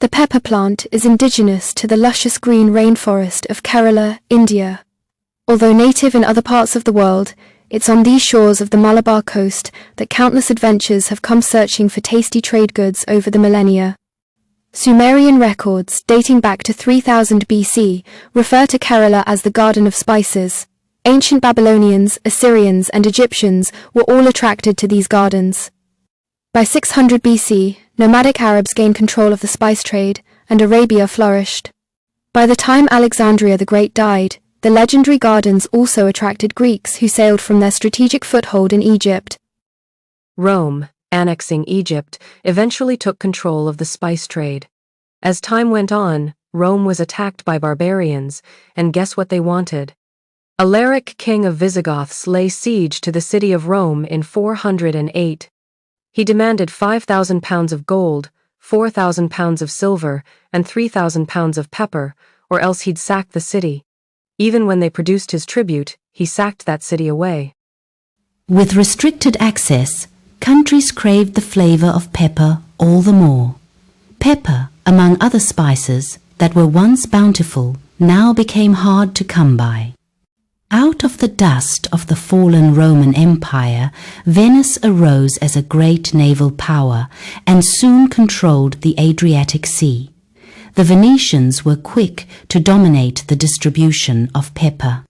The pepper plant is indigenous to the luscious green rainforest of Kerala, India. Although native in other parts of the world, it's on these shores of the Malabar coast that countless adventurers have come searching for tasty trade goods over the millennia. Sumerian records, dating back to 3000 BC, refer to Kerala as the Garden of Spices. Ancient Babylonians, Assyrians, and Egyptians were all attracted to these gardens. By 600 BC, nomadic Arabs gained control of the spice trade, and Arabia flourished. By the time Alexandria the Great died, the legendary gardens also attracted Greeks who sailed from their strategic foothold in Egypt. Rome, annexing Egypt, eventually took control of the spice trade. As time went on, Rome was attacked by barbarians, and guess what they wanted? Alaric, king of Visigoths, lay siege to the city of Rome in 408. He demanded 5,000 pounds of gold, 4,000 pounds of silver, and 3,000 pounds of pepper, or else he'd sack the city. Even when they produced his tribute, he sacked that city away. With restricted access, countries craved the flavor of pepper all the more. Pepper, among other spices that were once bountiful, now became hard to come by. Out of the dust of the fallen Roman Empire, Venice arose as a great naval power and soon controlled the Adriatic Sea. The Venetians were quick to dominate the distribution of pepper.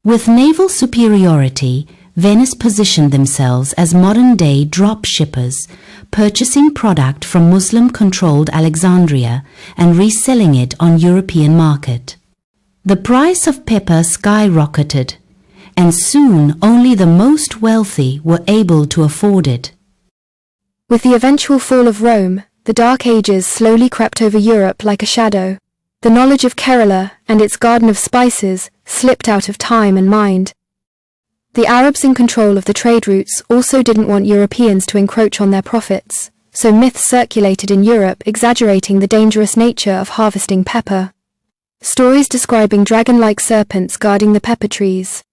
With naval superiority, Venice positioned themselves as modern-day drop shippers, purchasing product from Muslim-controlled Alexandria and reselling it on European market. The price of pepper skyrocketed, and soon only the most wealthy were able to afford it. With the eventual fall of Rome, the Dark Ages slowly crept over Europe like a shadow. The knowledge of Kerala and its garden of spices slipped out of time and mind. The Arabs in control of the trade routes also didn't want Europeans to encroach on their profits, so myths circulated in Europe exaggerating the dangerous nature of harvesting pepper. Stories describing dragon-like serpents guarding the pepper trees.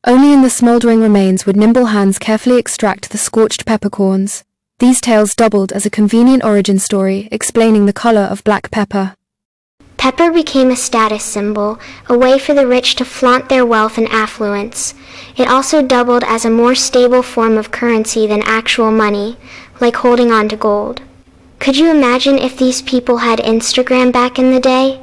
Only in the smouldering remains would nimble hands carefully extract the scorched peppercorns. These tales doubled as a convenient origin story explaining the color of black pepper. Pepper became a status symbol, a way for the rich to flaunt their wealth and affluence. It also doubled as a more stable form of currency than actual money, like holding on to gold. Could you imagine if these people had Instagram back in the day?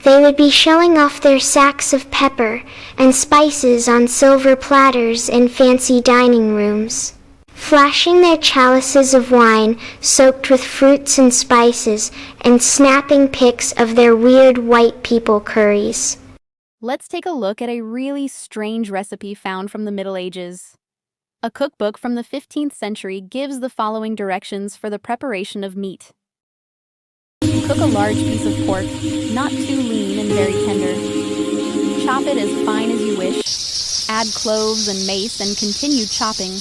They would be showing off their sacks of pepper and spices on silver platters in fancy dining rooms, flashing their chalices of wine soaked with fruits and spices, and snapping pics of their weird white people curries. Let's take a look at a really strange recipe found from the Middle Ages. A cookbook from the 15th century gives the following directions for the preparation of meat. Cook a large piece of pork, not too lean and very tender. Chop it as fine as you wish. Add cloves and mace and continue chopping,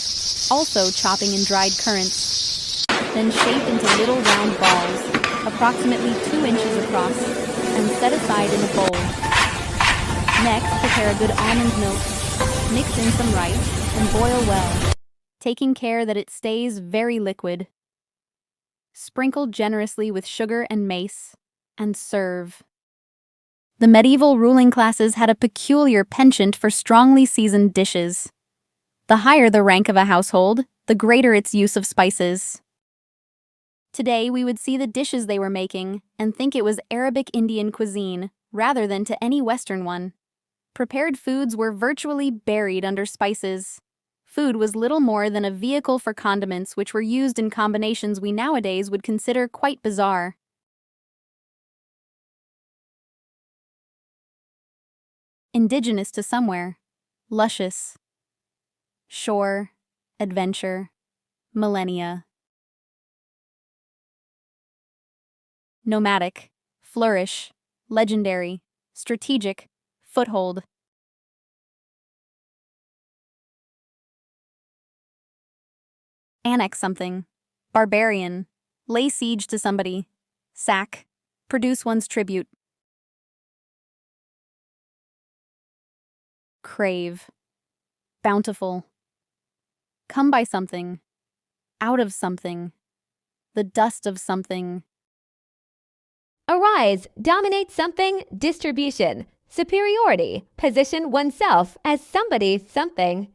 also chopping in dried currants. Then shape into little round balls, approximately 2 inches across, and set aside in a bowl. Next, prepare a good almond milk, mix in some rice, and boil well, taking care that it stays very liquid. Sprinkle generously with sugar and mace, and serve. The medieval ruling classes had a peculiar penchant for strongly seasoned dishes. The higher the rank of a household, the greater its use of spices. Today, we would see the dishes they were making and think it was Arabic Indian cuisine, rather than to any Western one. Prepared foods were virtually buried under spices. Food was little more than a vehicle for condiments which were used in combinations we nowadays would consider quite bizarre. Indigenous to somewhere. Luscious. Shore. Adventure. Millennia. Nomadic. Flourish. Legendary. Strategic. Foothold. Annex something. Barbarian. Lay siege to somebody. Sack. Produce one's tribute. Crave. Bountiful. Come by something. Out of something. The dust of something. Arise, dominate something, distribution, superiority, position oneself as somebody, something.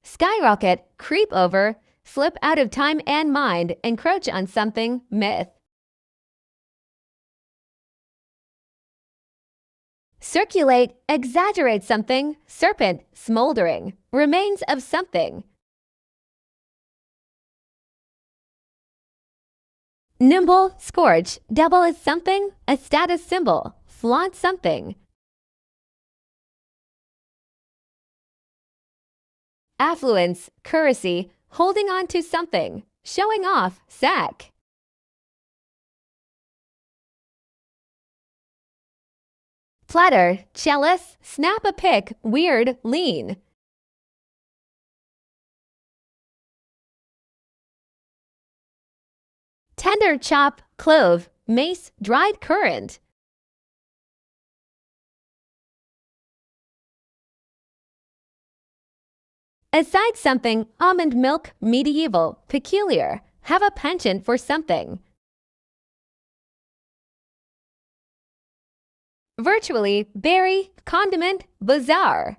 Skyrocket, creep over, slip out of time and mind, encroach on something, myth. Circulate, exaggerate something, serpent, smoldering, remains of something. Nimble, scorch, double is something, a status symbol, flaunt something. Affluence, courtesy, holding on to something, showing off, sack. Platter, jealous, snap a pic, weird, lean. Tender chop, clove, mace, dried currant. Aside something, almond milk, medieval, peculiar, have a penchant for something. Virtually, berry, condiment, bizarre.